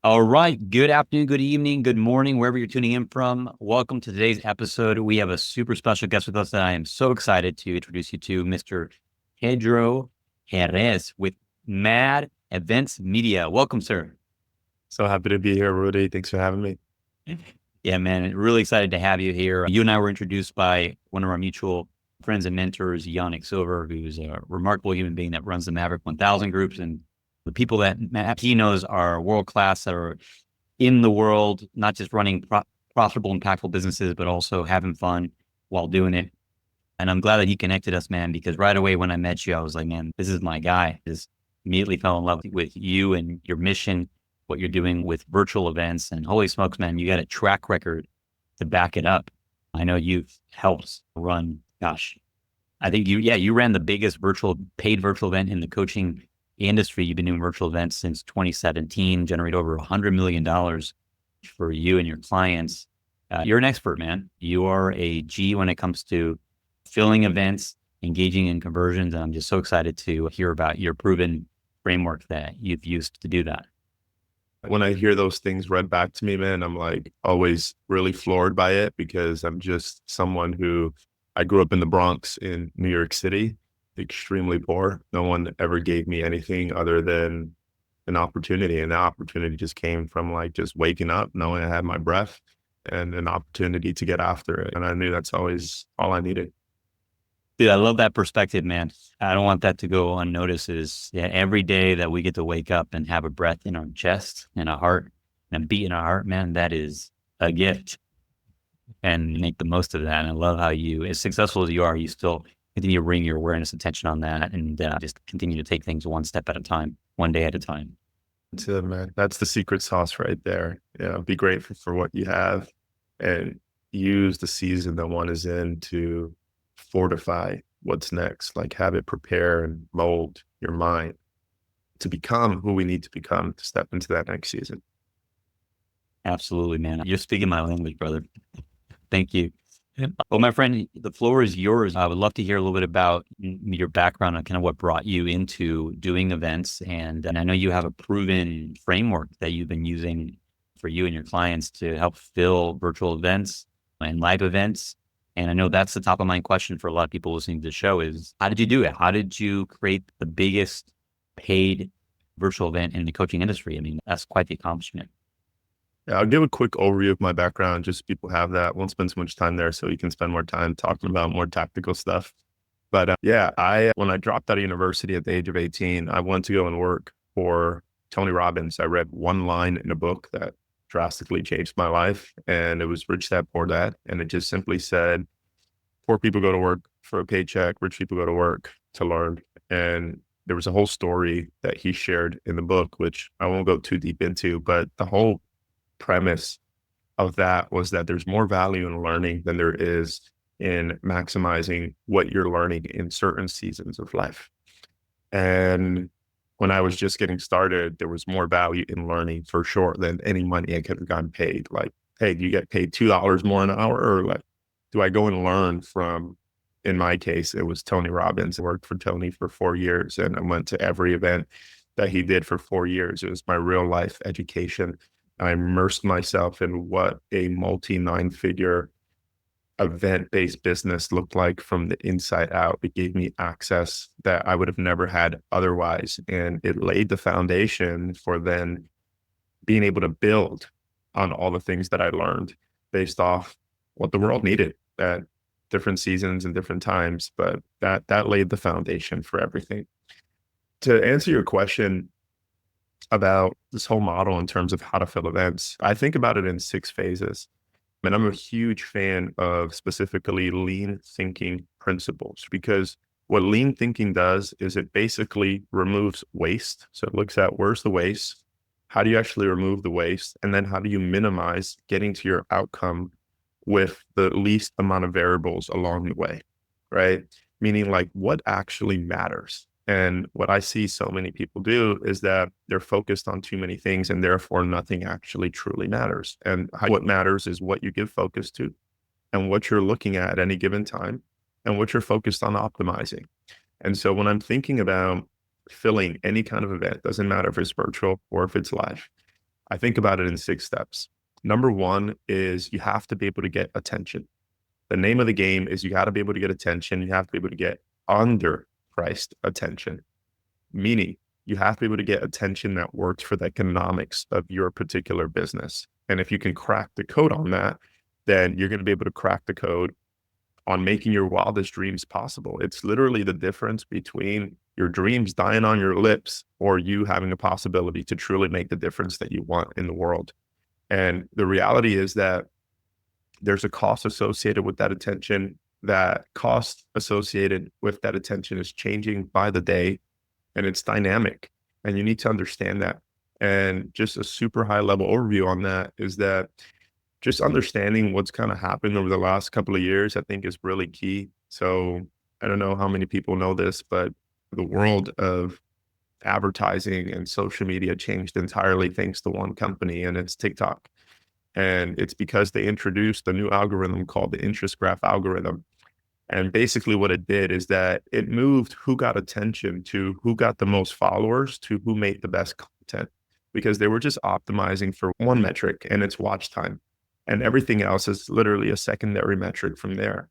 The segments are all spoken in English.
All right. Good afternoon, good evening, good morning, wherever you're tuning in from. Welcome to today's episode. We have a super special guest with us that I am so excited to introduce you to, Mr. Pedro Jerez with Mad Events Media. Welcome, sir. So happy to be here, Rudy. Thanks for having me. Yeah, man. Really excited to have you here. You and I were introduced by one of our mutual friends and mentors, Yannick Silver, who's a remarkable human being that runs the Maverick 1000 groups. And the people that he knows are world class, that are in the world, not just running profitable, impactful businesses, but also having fun while doing it. And I'm glad that he connected us, man, because right away when I met you, I was like, man, this is my guy. Just immediately fell in love with you and your mission, what you're doing with virtual events. And holy smokes, man, you got a track record to back it up. I know you've helped run, gosh, I think you ran the biggest paid virtual event in the coaching industry. You've been doing virtual events since 2017, generate over $100 million for you and your clients. You're an expert, man. You are a G when it comes to filling events, engaging in conversions. And I'm just so excited to hear about your proven framework that you've used to do that. When I hear those things read back to me, man, I'm like always really floored by it because I'm just someone who I grew up in the Bronx in New York City, extremely poor. No one ever gave me anything other than an opportunity. And that opportunity just came from like just waking up, knowing I had my breath and an opportunity to get after it. And I knew that's always all I needed. Dude, I love that perspective, man. I don't want that to go unnoticed. Is yeah, every day that we get to wake up and have a breath in our chest and a heart and a beat in our heart, man, that is a gift. And make the most of that. And I love how you, as successful as you are, you still continue to bring your awareness attention on that and just continue to take things one step at a time, one day at a time. That's it, man. That's the secret sauce right there. Be grateful for what you have and use the season that one is in to fortify what's next. Like have it prepare and mold your mind to become who we need to become to step into that next season. Absolutely, man. You're speaking my language, brother. Thank you. Well, my friend, the floor is yours. I would love to hear a little bit about your background and kind of what brought you into doing events. And I know you have a proven framework that you've been using for you and your clients to help fill virtual events and live events. And I know that's the top of mind question for a lot of people listening to the show is how did you do it? How did you create the biggest paid virtual event in the coaching industry? I mean, that's quite the accomplishment. Yeah, I'll give a quick overview of my background, just so people have that. Won't spend so much time there so you can spend more time talking about more tactical stuff. But yeah, when I dropped out of university at the age of 18, I went to go and work for Tony Robbins. I read one line in a book that drastically changed my life, and it was Rich Dad Poor Dad. And it just simply said, poor people go to work for a paycheck, rich people go to work to learn. And there was a whole story that he shared in the book, which I won't go too deep into, but the whole premise of that was that there's more value in learning than there is in maximizing what you're learning in certain seasons of life. And when I was just getting started, there was more value in learning for sure than any money I could have gotten paid. Like, hey, do you get paid $2 more an hour? Or like, do I go and learn from, in my case, it was Tony Robbins. I worked for Tony for 4 years and I went to every event that he did for 4 years. It was my real life education. I immersed myself in what a multi nine figure event-based business looked like from the inside out. It gave me access that I would have never had otherwise. And it laid the foundation for then being able to build on all the things that I learned based off what the world needed at different seasons and different times. But that laid the foundation for everything. To answer your question about this whole model in terms of how to fill events, I think about it in 6 phases. And I'm a huge fan of specifically lean thinking principles because what lean thinking does is it basically removes waste. So it looks at where's the waste? How do you actually remove the waste? And then how do you minimize getting to your outcome with the least amount of variables along the way, right? Meaning like what actually matters. And what I see so many people do is that they're focused on too many things and therefore nothing actually truly matters. And what matters is what you give focus to and what you're looking at any given time and what you're focused on optimizing. And so when I'm thinking about filling any kind of event, doesn't matter if it's virtual or if it's live, I think about it in 6 steps. Number one is you have to be able to get attention. The name of the game is you got to be able to get attention. You have to be able to get underpriced attention, meaning you have to be able to get attention that works for the economics of your particular business. And if you can crack the code on that, then you're going to be able to crack the code on making your wildest dreams possible. It's literally the difference between your dreams dying on your lips or you having a possibility to truly make the difference that you want in the world. And the reality is that there's a cost associated with that attention. That cost associated with that attention is changing by the day, and it's dynamic, and you need to understand that. And just a super high level overview on that is that just understanding what's kind of happened over the last couple of years, I think is really key. So I don't know how many people know this, but the world of advertising and social media changed entirely thanks to one company, and it's TikTok. And it's because they introduced a new algorithm called the interest graph algorithm. And basically what it did is that it moved who got attention to who got the most followers to who made the best content, because they were just optimizing for one metric, and it's watch time. And everything else is literally a secondary metric from there.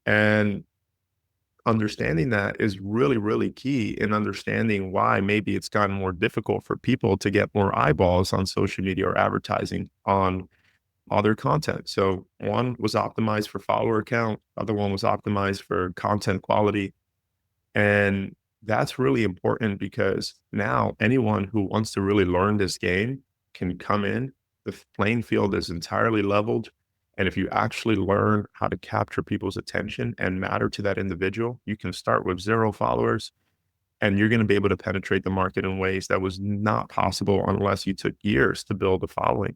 And understanding that is really, really key in understanding why maybe it's gotten more difficult for people to get more eyeballs on social media or advertising on other content. So one was optimized for follower count, other one was optimized for content quality. And that's really important because now anyone who wants to really learn this game can come in. The playing field is entirely leveled. And if you actually learn how to capture people's attention and matter to that individual, you can start with 0 followers and you're going to be able to penetrate the market in ways that was not possible unless you took years to build a following.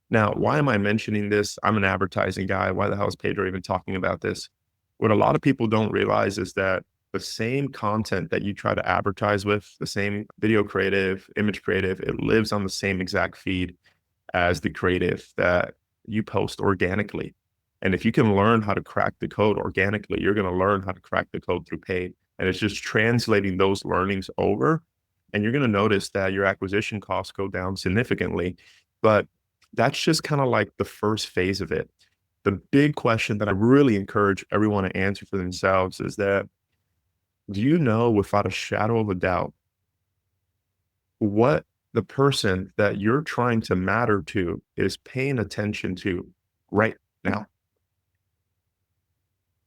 Now, why am I mentioning this? I'm an advertising guy. Why the hell is Pedro even talking about this? What a lot of people don't realize is that the same content that you try to advertise with, the same video creative, image creative, it lives on the same exact feed as the creative that you post organically. And if you can learn how to crack the code organically, you're going to learn how to crack the code through paid. And it's just translating those learnings over. And you're going to notice that your acquisition costs go down significantly. But that's just kind of like the first phase of it. The big question that I really encourage everyone to answer for themselves is that, do you know without a shadow of a doubt what the person that you're trying to matter to is paying attention to right now?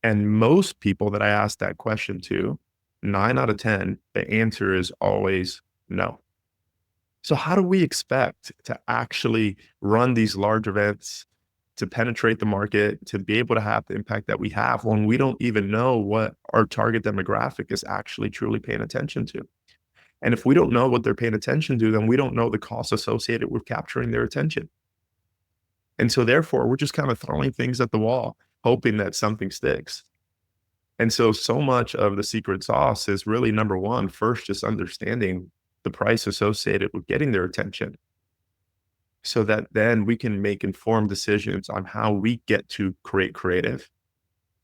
And most people that I ask that question to, 9 out of 10, the answer is always no. So how do we expect to actually run these large events, to penetrate the market, to be able to have the impact that we have when we don't even know what our target demographic is actually truly paying attention to? And if we don't know what they're paying attention to, then we don't know the costs associated with capturing their attention. And so therefore, we're just kind of throwing things at the wall, hoping that something sticks. And so much of the secret sauce is really, number one, first, just understanding the price associated with getting their attention, so that then we can make informed decisions on how we get to create creative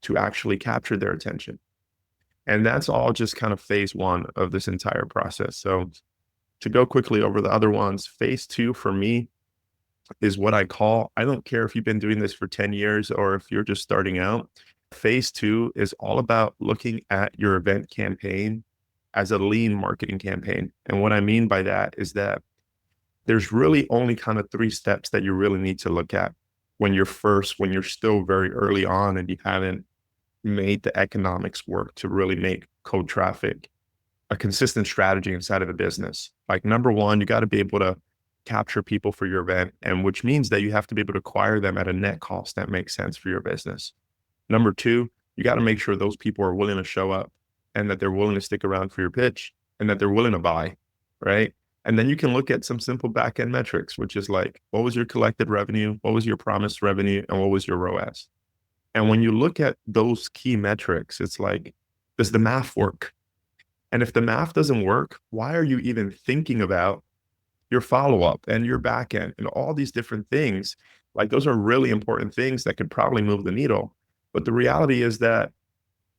to actually capture their attention. And that's all just kind of phase one of this entire process. So to go quickly over the other ones, phase two for me is what I call, I don't care if you've been doing this for 10 years or if you're just starting out. Phase two is all about looking at your event campaign as a lean marketing campaign. And what I mean by that is that there's really only kind of 3 steps that you really need to look at when you're still very early on and you haven't made the economics work to really make cold traffic a consistent strategy inside of a business. Like, number one, you got to be able to capture people for your event, and which means that you have to be able to acquire them at a net cost that makes sense for your business. Number two, you got to make sure those people are willing to show up and that they're willing to stick around for your pitch and that they're willing to buy, right? And then you can look at some simple backend metrics, which is like, what was your collected revenue? What was your promised revenue? And what was your ROAS? And when you look at those key metrics, it's like, does the math work? And if the math doesn't work, why are you even thinking about your follow-up and your backend and all these different things? Like, those are really important things that could probably move the needle. But the reality is that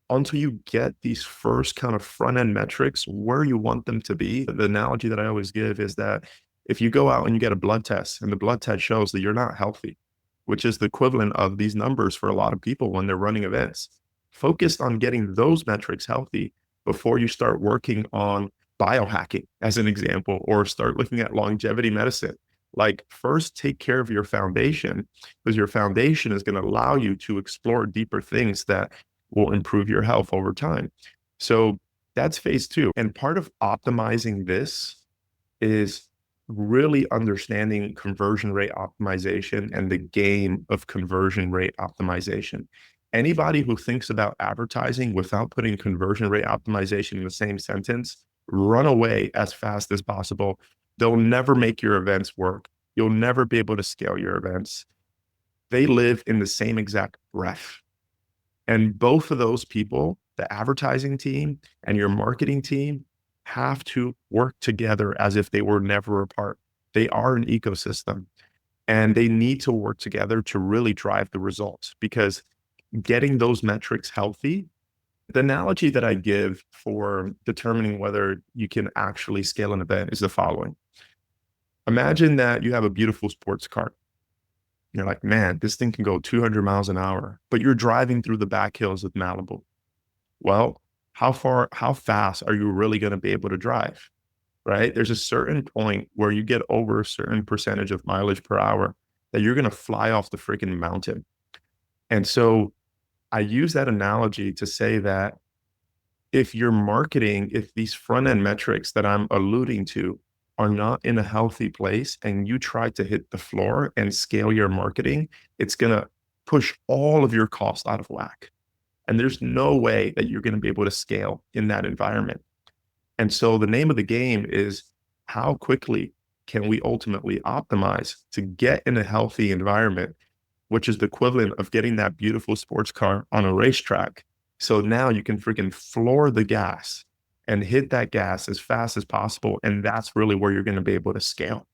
until you get these first kind of front end metrics where you want them to be, the analogy that I always give is that If you go out and you get a blood test and the blood test shows that you're not healthy, which is the equivalent of these numbers for a lot of people when they're running events, focus on getting those metrics healthy before you start working on biohacking, as an example, or start looking at longevity medicine. Like, first take care of your foundation, because your foundation is going to allow you to explore deeper things that will improve your health over time. So that's phase two. And part of optimizing this is really understanding conversion rate optimization and the game of conversion rate optimization. Anybody who thinks about advertising without putting conversion rate optimization in the same sentence, run away as fast as possible. They'll never make your events work. You'll never be able to scale your events. They live in the same exact breath. And both of those people, the advertising team and your marketing team, have to work together as if they were never apart. They are an ecosystem and they need to work together to really drive the results, because getting those metrics healthy, the analogy that I give for determining whether you can actually scale an event is the following. Imagine that you have a beautiful sports car. You're like, man, this thing can go 200 miles an hour, but you're driving through the back hills of Malibu. Well, how fast are you really going to be able to drive? Right? There's a certain point where you get over a certain percentage of mileage per hour that you're going to fly off the freaking mountain. And so I use that analogy to say that if your marketing, if these front end metrics that I'm alluding to are not in a healthy place and you try to hit the floor and scale your marketing, it's going to push all of your costs out of whack. And there's no way that you're going to be able to scale in that environment. And so the name of the game is, how quickly can we ultimately optimize to get in a healthy environment, which is the equivalent of getting that beautiful sports car on a racetrack. So now you can freaking floor the gas and hit that gas as fast as possible. And that's really where you're going to be able to scale.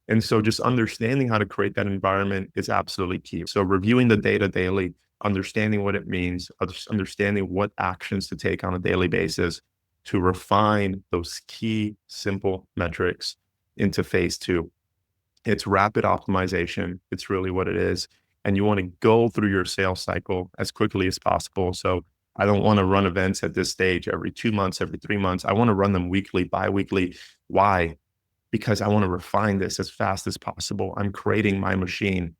And so just understanding how to create that environment is absolutely key. So reviewing the data daily, understanding what it means, understanding what actions to take on a daily basis to refine those key simple metrics into phase two. It's rapid optimization. It's really what it is. And you want to go through your sales cycle as quickly as possible. So I don't want to run events at this stage every 2 months, every 3 months. I want to run them weekly, bi-weekly. Why? Because I want to refine this as fast as possible. I'm creating my machine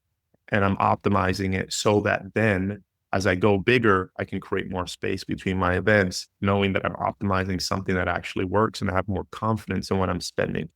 and I'm optimizing it so that then as I go bigger, I can create more space between my events, knowing that I'm optimizing something that actually works and I have more confidence in what I'm spending.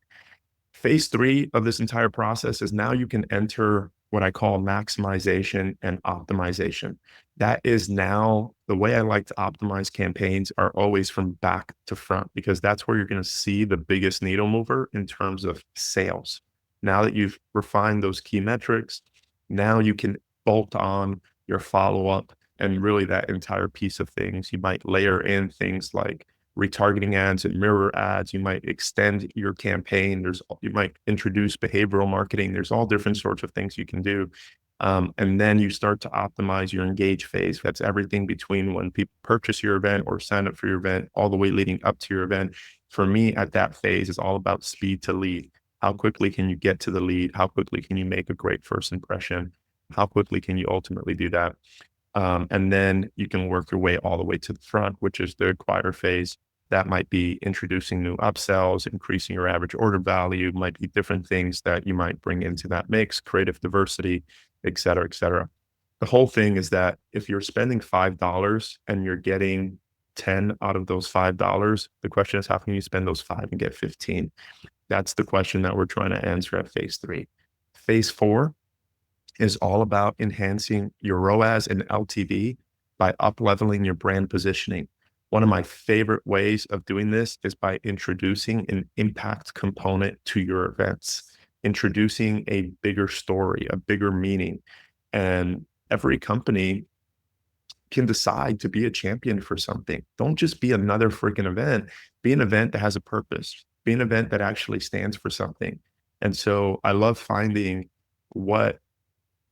Phase three of this entire process is now you can enter what I call maximization and optimization. That is now the way I like to optimize campaigns are always from back to front, because that's where you're going to see the biggest needle mover in terms of sales. Now that you've refined those key metrics, now you can bolt on your follow-up and really that entire piece of things. You might layer in things like retargeting ads and mirror ads. You might extend your campaign. You might introduce behavioral marketing. There's all different sorts of things you can do. And then you start to optimize your engage phase. That's everything between when people purchase your event or sign up for your event, all the way leading up to your event. For me, at that phase, is all about speed to lead. How quickly can you get to the lead? How quickly can you make a great first impression? How quickly can you ultimately do that? And then you can work your way all the way to the front, which is the acquire phase. That might be introducing new upsells, increasing your average order value, might be different things that you might bring into that mix, creative diversity, et cetera, et cetera. The whole thing is that if you're spending $5 and you're getting 10 out of those $5, the question is, how can you spend those 5 and get 15? That's the question that we're trying to answer at phase three. Phase four is all about enhancing your ROAS and LTV by up-leveling your brand positioning. One of my favorite ways of doing this is by introducing an impact component to your events, introducing a bigger story, a bigger meaning. And every company can decide to be a champion for something. Don't just be another freaking event. Be an event that has a purpose. Be an event that actually stands for something. And so I love finding what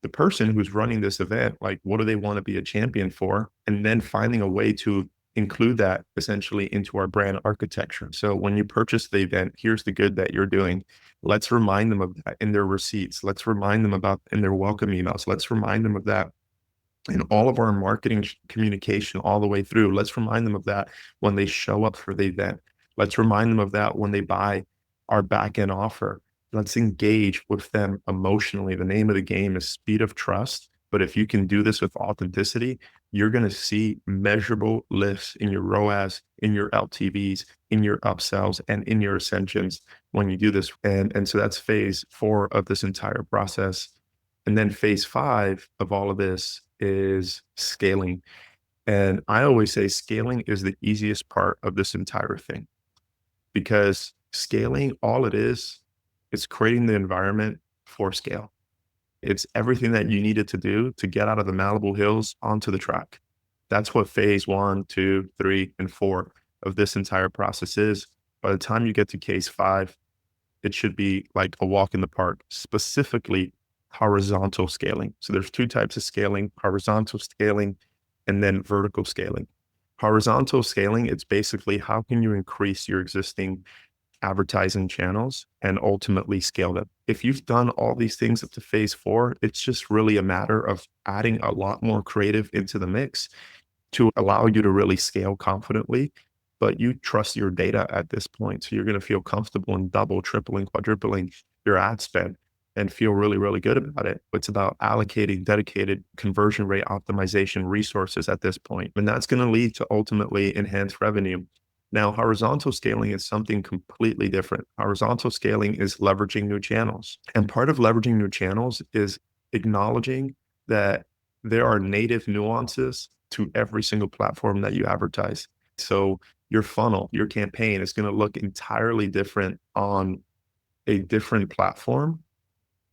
the person who's running this event, like, what do they want to be a champion for? And then finding a way to include that essentially into our brand architecture. So when you purchase the event, here's the good that you're doing. Let's remind them of that in their receipts. Let's remind them about in their welcome emails. Let's remind them of that in all of our marketing communication all the way through. Let's remind them of that when they show up for the event. Let's remind them of that when they buy our backend offer. Let's engage with them emotionally. The name of the game is speed of trust. But if you can do this with authenticity, you're going to see measurable lifts in your ROAS, in your LTVs, in your upsells, and in your ascensions when you do this. And so that's phase 4 of this entire process. And then phase 5 of all of this is scaling. And I always say scaling is the easiest part of this entire thing, because scaling, all it is creating the environment for scale. It's everything that you needed to do to get out of the Malibu Hills onto the track. That's what phase 1, 2, 3, and 4 of this entire process is. By the time you get to case 5, it should be like a walk in the park, specifically horizontal scaling. So there's 2 types of scaling: horizontal scaling and then vertical scaling. Horizontal scaling, it's basically how can you increase your existing advertising channels and ultimately scale them. If you've done all these things up to phase 4, it's just really a matter of adding a lot more creative into the mix to allow you to really scale confidently. But you trust your data at this point. So you're going to feel comfortable in double, tripling, quadrupling your ad spend and feel really, really good about it. It's about allocating dedicated conversion rate optimization resources at this point. And that's going to lead to ultimately enhanced revenue. Now, horizontal scaling is something completely different. Horizontal scaling is leveraging new channels. And part of leveraging new channels is acknowledging that there are native nuances to every single platform that you advertise. So your funnel, your campaign is going to look entirely different on a different platform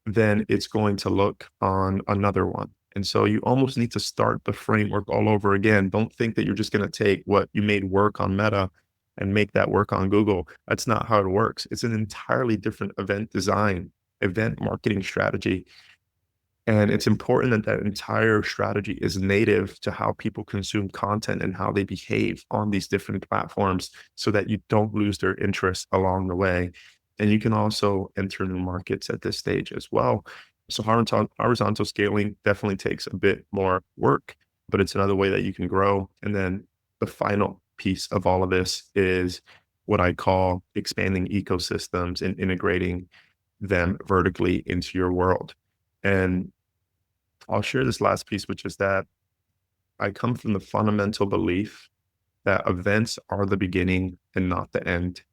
than it's going to look on another one. And so you almost need to start the framework all over again. Don't think that you're just going to take what you made work on Meta and make that work on Google. That's not how it works. It's an entirely different event design, event marketing strategy. And it's important that that entire strategy is native to how people consume content and how they behave on these different platforms so that you don't lose their interest along the way. And you can also enter new markets at this stage as well. So horizontal scaling definitely takes a bit more work, but it's another way that you can grow. And then the final piece of all of this is what I call expanding ecosystems and integrating them vertically into your world. And I'll share this last piece, which is that I come from the fundamental belief that events are the beginning and not the end.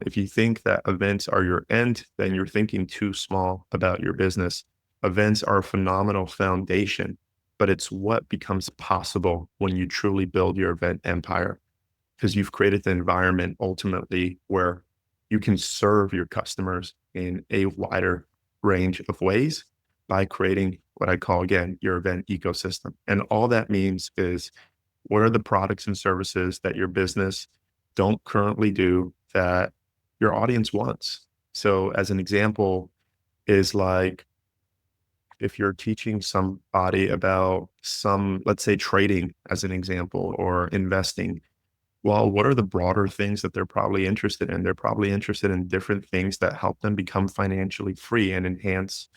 If you think that events are your end, then you're thinking too small about your business. Events are a phenomenal foundation, but it's what becomes possible when you truly build your event empire, because you've created the environment ultimately where you can serve your customers in a wider range of ways by creating what I call, again, your event ecosystem. And all that means is, what are the products and services that your business don't currently do that your audience wants? So as an example is like, if you're teaching somebody about some, let's say trading as an example, or investing, well, what are the broader things that they're probably interested in? They're probably interested in different things that help them become financially free and enhance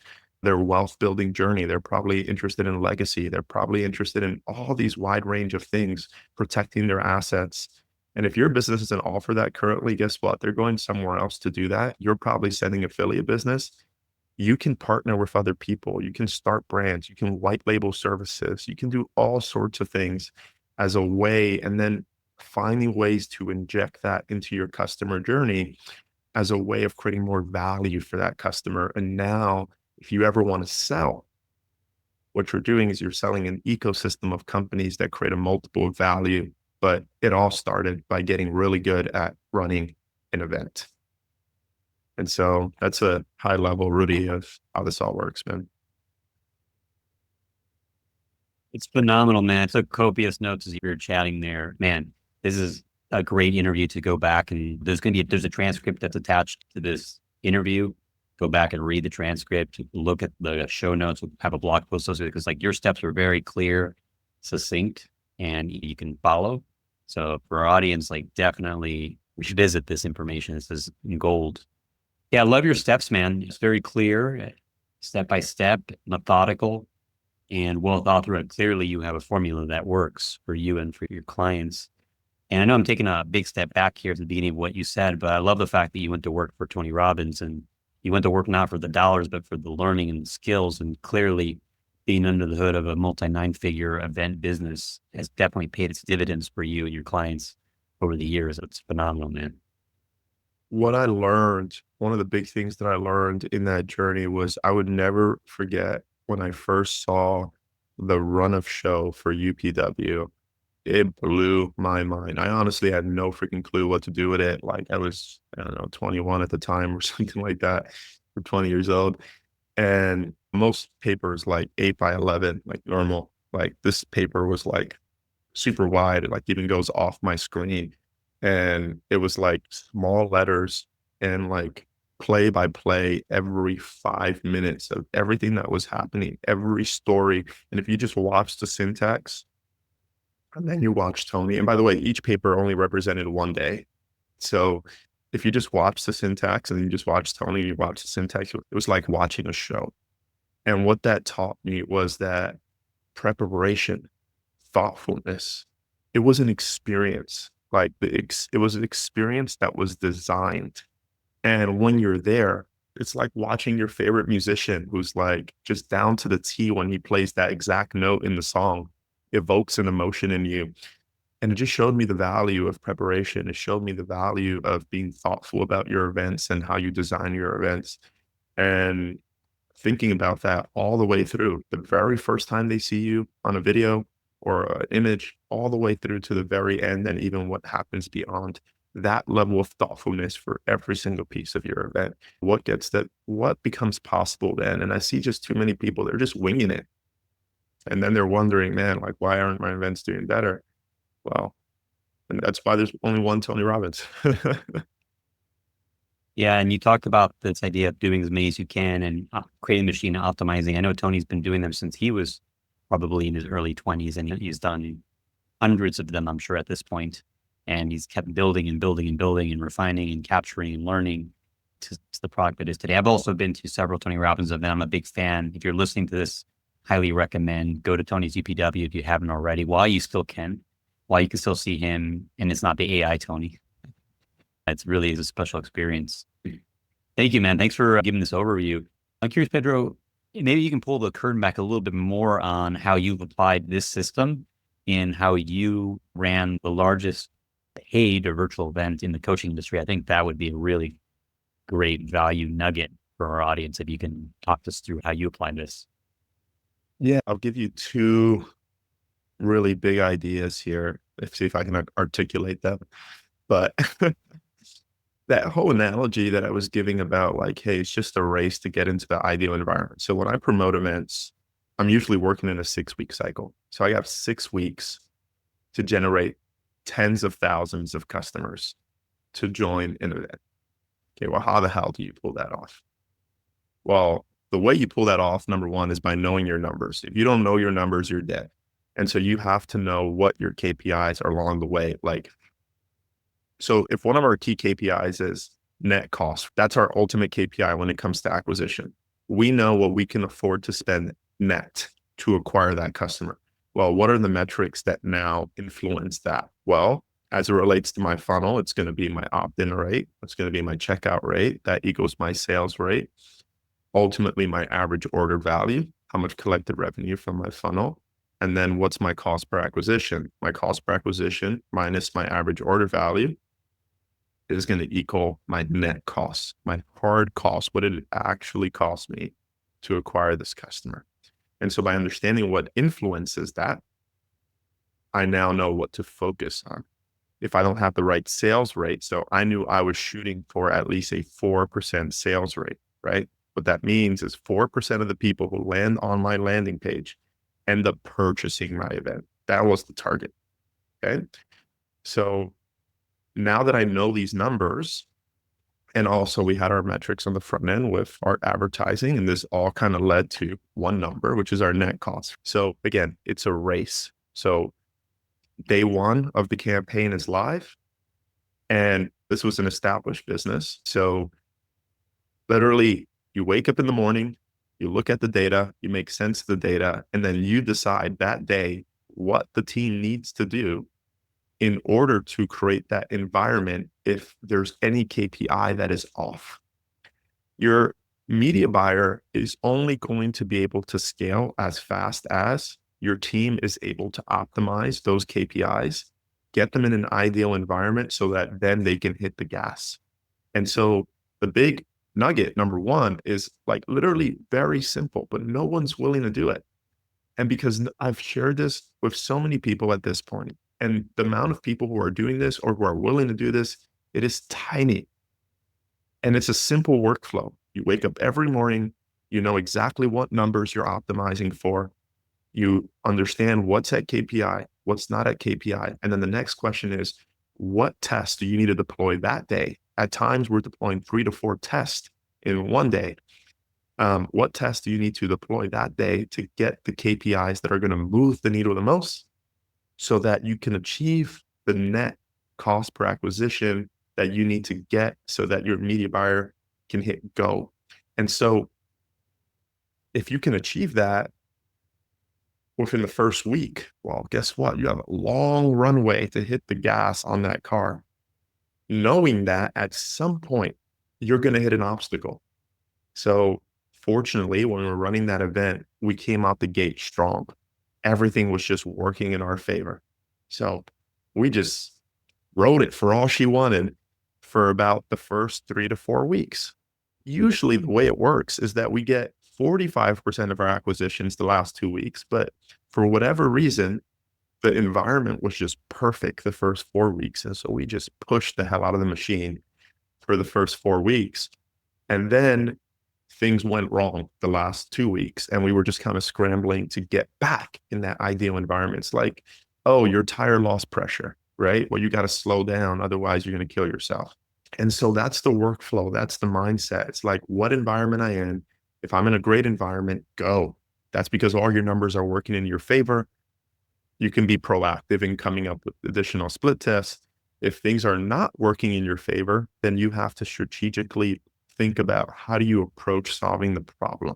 their wealth building journey. They're probably interested in legacy. They're probably interested in all these wide range of things, protecting their assets. And if your business doesn't offer that currently, guess what? They're going somewhere else to do that. You're probably sending affiliate business. You can partner with other people. You can start brands. You can white label services. You can do all sorts of things as a way, and then finding ways to inject that into your customer journey as a way of creating more value for that customer. And now, if you ever want to sell, what you're doing is you're selling an ecosystem of companies that create a multiple of value. But it all started by getting really good at running an event. And so that's a high level, Rudy, of how this all works, man. It's phenomenal, man. I took copious notes as you were chatting there. Man, this is a great interview to go back, and there's a transcript that's attached to this interview. Go back and read the transcript, look at the show notes, have a blog post associated, because like your steps are very clear, succinct, and you can follow. So for our audience, like definitely we should visit this information. This is gold. Yeah, I love your steps, man. It's very clear, step by step, methodical, and well thought through. And clearly you have a formula that works for you and for your clients. And I know I'm taking a big step back here at the beginning of what you said, but I love the fact that you went to work for Tony Robbins, and you went to work not for the dollars, but for the learning and the skills. And clearly being under the hood of a multi 9-figure event business has definitely paid its dividends for you and your clients over the years. It's phenomenal, man. What I learned, one of the big things that I learned in that journey was I would never forget when I first saw the run of show for UPW. It blew my mind. I honestly had no freaking clue what to do with it. Like I was, I don't know, 21 at the time or something like that, or 20 years old. And most papers like 8 by 11, like normal. Like this paper was like super wide. It like even goes off my screen. And it was like small letters and like play by play every 5 minutes of everything that was happening, every story. And if you just watch the syntax, and then you watch Tony. And by the way, each paper only represented one day. So if you just watch the syntax and you just watch Tony, you watch the syntax, it was like watching a show. And what that taught me was that preparation, thoughtfulness, it was an experience. Like it was an experience that was designed. And when you're there, it's like watching your favorite musician who's like just down to the T when he plays that exact note in the song, evokes an emotion in you. And it just showed me the value of preparation. It showed me the value of being thoughtful about your events and how you design your events. And thinking about that all the way through the very first time they see you on a video or an image, all the way through to the very end, and even what happens beyond that level of thoughtfulness for every single piece of your event. What becomes possible then? And I see just too many people, they're just winging it. And then they're wondering, man, like, why aren't my events doing better? Well, and that's why there's only one Tony Robbins. Yeah, and you talked about this idea of doing as many as you can and creating machine optimizing. I know Tony's been doing them since he was probably in his early 20s, and he's done hundreds of them, I'm sure, at this point. And he's kept building and building and building and refining and capturing and learning to the product that is today. I've also been to several Tony Robbins events. I'm a big fan. If you're listening to this, highly recommend go to Tony's UPW if you haven't already, while you still can, while you can still see him. And it's not the AI Tony. It really is a special experience. Thank you, man. Thanks for giving this overview. I'm curious, Pedro, maybe you can pull the curtain back a little bit more on how you've applied this system and how you ran the largest paid or virtual event in the coaching industry. I think that would be a really great value nugget for our audience if you can talk us through how you applied this. Yeah, I'll give you two really big ideas here. Let's see if I can articulate them. But that whole analogy that I was giving about like, hey, it's just a race to get into the ideal environment. So when I promote events, I'm usually working in a 6-week cycle. So I have 6 weeks to generate tens of thousands of customers to join an event. Okay, well, how the hell do you pull that off? Well, the way you pull that off, number one, is by knowing your numbers. If you don't know your numbers, you're dead. And so you have to know what your KPIs are along the way. Like, so if one of our key KPIs is net cost, that's our ultimate KPI when it comes to acquisition. We know what we can afford to spend net to acquire that customer. Well, what are the metrics that now influence that? Well, as it relates to my funnel, it's going to be my opt-in rate. It's going to be my checkout rate. That equals my sales rate. Ultimately, my average order value, how much collected revenue from my funnel. And then what's my cost per acquisition? My cost per acquisition minus my average order value is going to equal my net cost, my hard cost. What did it actually cost me to acquire this customer? And so by understanding what influences that, I now know what to focus on. If I don't have the right sales rate, so I knew I was shooting for at least a 4% sales rate, right? What that means is 4% of the people who land on my landing page end up purchasing my event. That was the target, okay? So now that I know these numbers, and also we had our metrics on the front end with our advertising, and this all kind of led to one number, which is our net cost. So again, it's a race. So day one of the campaign is live. And this was an established business. So literally, you wake up in the morning, you look at the data, you make sense of the data, and then you decide that day what the team needs to do in order to create that environment if there's any KPI that is off. Your media buyer is only going to be able to scale as fast as your team is able to optimize those KPIs, get them in an ideal environment so that then they can hit the gas. And so the big nugget, number one, is like literally very simple, but no one's willing to do it. And because I've shared this with so many people at this point, and the amount of people who are doing this or who are willing to do this, it is tiny. And it's a simple workflow. You wake up every morning, you know exactly what numbers you're optimizing for. You understand what's at KPI, what's not at KPI. And then the next question is, what tests do you need to deploy that day? At times, we're deploying 3 to 4 tests in one day. What tests do you need to deploy that day to get the KPIs that are going to move the needle the most so that you can achieve the net cost per acquisition that you need to get so that your media buyer can hit go? And so if you can achieve that within the first week, well, guess what? You have a long runway to hit the gas on that car, knowing that at some point you're going to hit an obstacle. So fortunately, when we were running that event, we came out the gate strong. Everything was just working in our favor. So we just rode it for all she wanted for about the first 3 to 4 weeks. Usually the way it works is that we get 45% of our acquisitions the last 2 weeks, but for whatever reason, the environment was just perfect the first 4 weeks. And so we just pushed the hell out of the machine for the first 4 weeks. And then things went wrong the last 2 weeks. And we were just kind of scrambling to get back in that ideal environment. It's like, oh, your tire lost pressure, right? Well, you got to slow down. Otherwise, you're going to kill yourself. And so that's the workflow. That's the mindset. It's like what environment I am. If I'm in a great environment, go. That's because all your numbers are working in your favor. You can be proactive in coming up with additional split tests. If things are not working in your favor, then you have to strategically think about how do you approach solving the problem.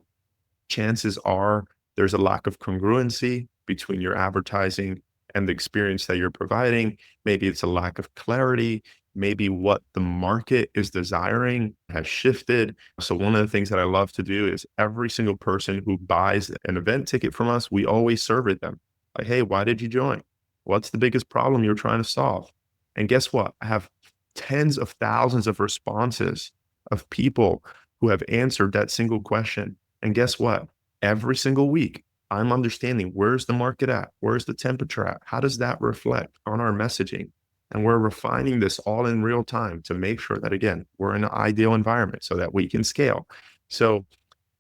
Chances are there's a lack of congruency between your advertising and the experience that you're providing. Maybe it's a lack of clarity. Maybe what the market is desiring has shifted. So one of the things that I love to do is every single person who buys an event ticket from us, we always survey them. Like, hey, why did you join? What's the biggest problem you're trying to solve? And guess what? I have tens of thousands of responses of people who have answered that single question. And guess what? Every single week, I'm understanding where's the market at? Where's the temperature at? How does that reflect on our messaging? And we're refining this all in real time to make sure that, again, we're in an ideal environment so that we can scale. So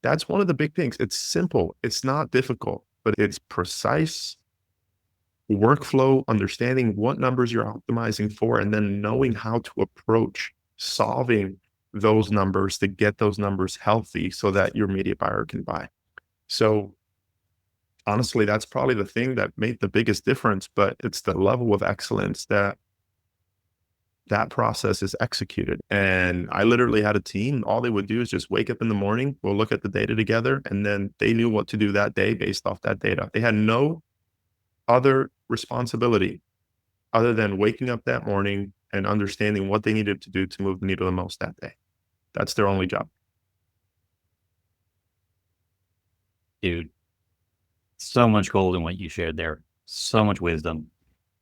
that's one of the big things. It's simple. It's not difficult, but it's precise workflow, understanding what numbers you're optimizing for, and then knowing how to approach solving those numbers to get those numbers healthy so that your media buyer can buy. So honestly, that's probably the thing that made the biggest difference, but it's the level of excellence that process is executed. And I literally had a team. All they would do is just wake up in the morning, we'll look at the data together, and then they knew what to do that day based off that data. They had no other responsibility other than waking up that morning and understanding what they needed to do to move the needle the most that day. That's their only job. Dude, so much gold in what you shared there. So much wisdom.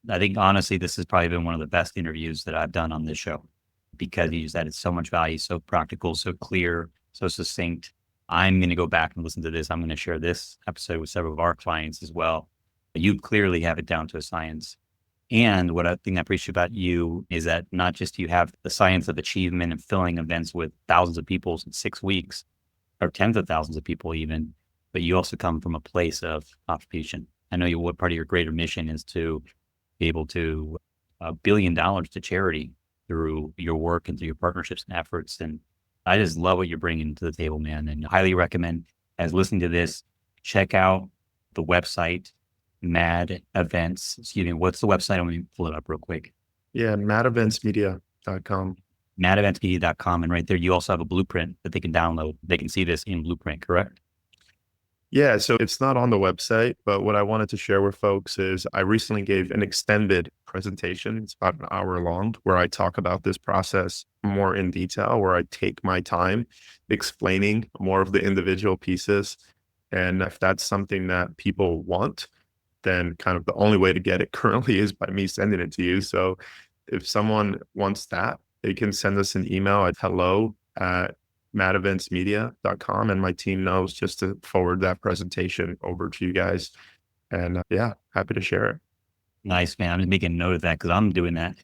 I think honestly, this has probably been one of the best interviews that I've done on this show because you just added so much value, so practical, so clear, so succinct. I'm going to go back and listen to this. I'm going to share this episode with several of our clients as well. You clearly have it down to a science. And what I think I appreciate about you is that not just you have the science of achievement and filling events with thousands of people in 6 weeks or tens of thousands of people even, but you also come from a place of contribution. I know what part of your greater mission is to be able to $1 billion to charity through your work and through your partnerships and efforts. And I just love what you're bringing to the table, man. And highly recommend, as listening to this, check out the website, Mad Events. Excuse me. What's the website? I'm going to pull it up real quick. Yeah, madeventsmedia.com. Madeventsmedia.com. And right there, you also have a blueprint that they can download. They can see this in Blueprint, correct? Yeah, so it's not on the website, but what I wanted to share with folks is I recently gave an extended presentation. It's about an hour long where I talk about this process more in detail, where I take my time explaining more of the individual pieces. And if that's something that people want, then kind of the only way to get it currently is by me sending it to you. So if someone wants that, they can send us an email at hello@madeventsmedia.com, and my team knows just to forward that presentation over to you guys. And yeah, happy to share Nice, man. I'm just making a note of that because I'm doing that.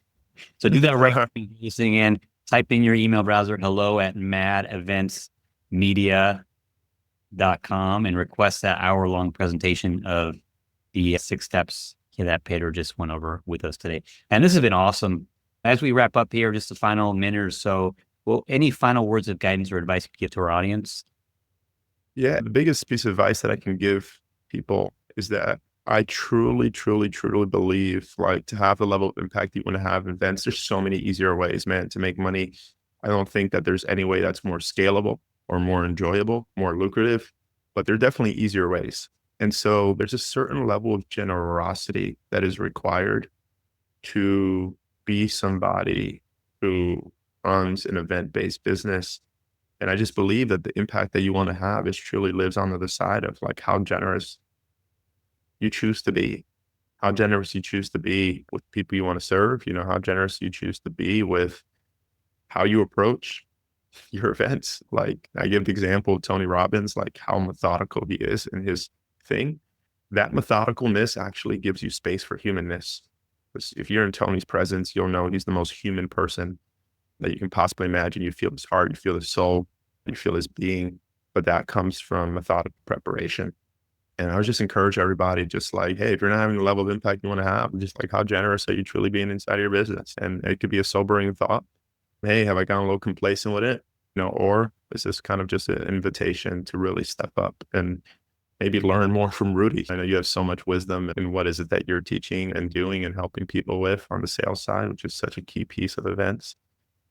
So do that right it. now. Listening in, type in your email browser, hello@madeventsmedia.com, and request that hour-long presentation of the 6 steps that Pedro just went over with us today. And this has been awesome. As we wrap up here, just a final minute or so, well, any final words of guidance or advice you could give to our audience? Yeah, the biggest piece of advice that I can give people is that I truly, truly, truly believe like to have the level of impact you want to have in events, there's so many easier ways, man, to make money. I don't think that there's any way that's more scalable or more enjoyable, more lucrative, but there are definitely easier ways. And so there's a certain level of generosity that is required to be somebody who runs an event-based business. And I just believe that the impact that you want to have is truly lives on the other side of like how generous you choose to be, how generous you choose to be with people you want to serve, how generous you choose to be with how you approach your events. Like I give the example of Tony Robbins, like how methodical he is in his thing. That methodicalness actually gives you space for humanness. 'Cause if you're in Tony's presence, you'll know he's the most human person that you can possibly imagine. You feel his heart, you feel his soul, you feel his being, but that comes from methodical preparation. And I would just encourage everybody, just like, hey, if you're not having the level of impact you want to have, just like how generous are you truly being inside of your business? And it could be a sobering thought. Hey, have I gotten a little complacent with it? Or is this kind of just an invitation to really step up and maybe learn more from Rudy? I know you have so much wisdom in what is it that you're teaching and doing and helping people with on the sales side, which is such a key piece of events.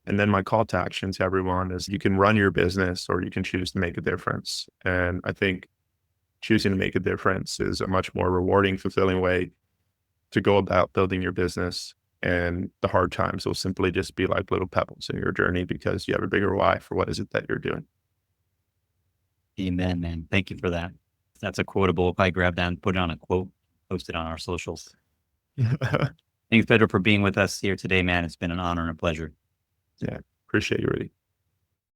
And then my call to action to everyone is you can run your business or you can choose to make a difference. And I think choosing to make a difference is a much more rewarding, fulfilling way to go about building your business. And the hard times will simply just be like little pebbles in your journey because you have a bigger why for what is it that you're doing. Amen, man. Thank you for that. That's a quotable. If I grab that and put it on a quote, post it on our socials. Thanks, Pedro, for being with us here today, man. It's been an honor and a pleasure. Yeah, appreciate you, Rudy.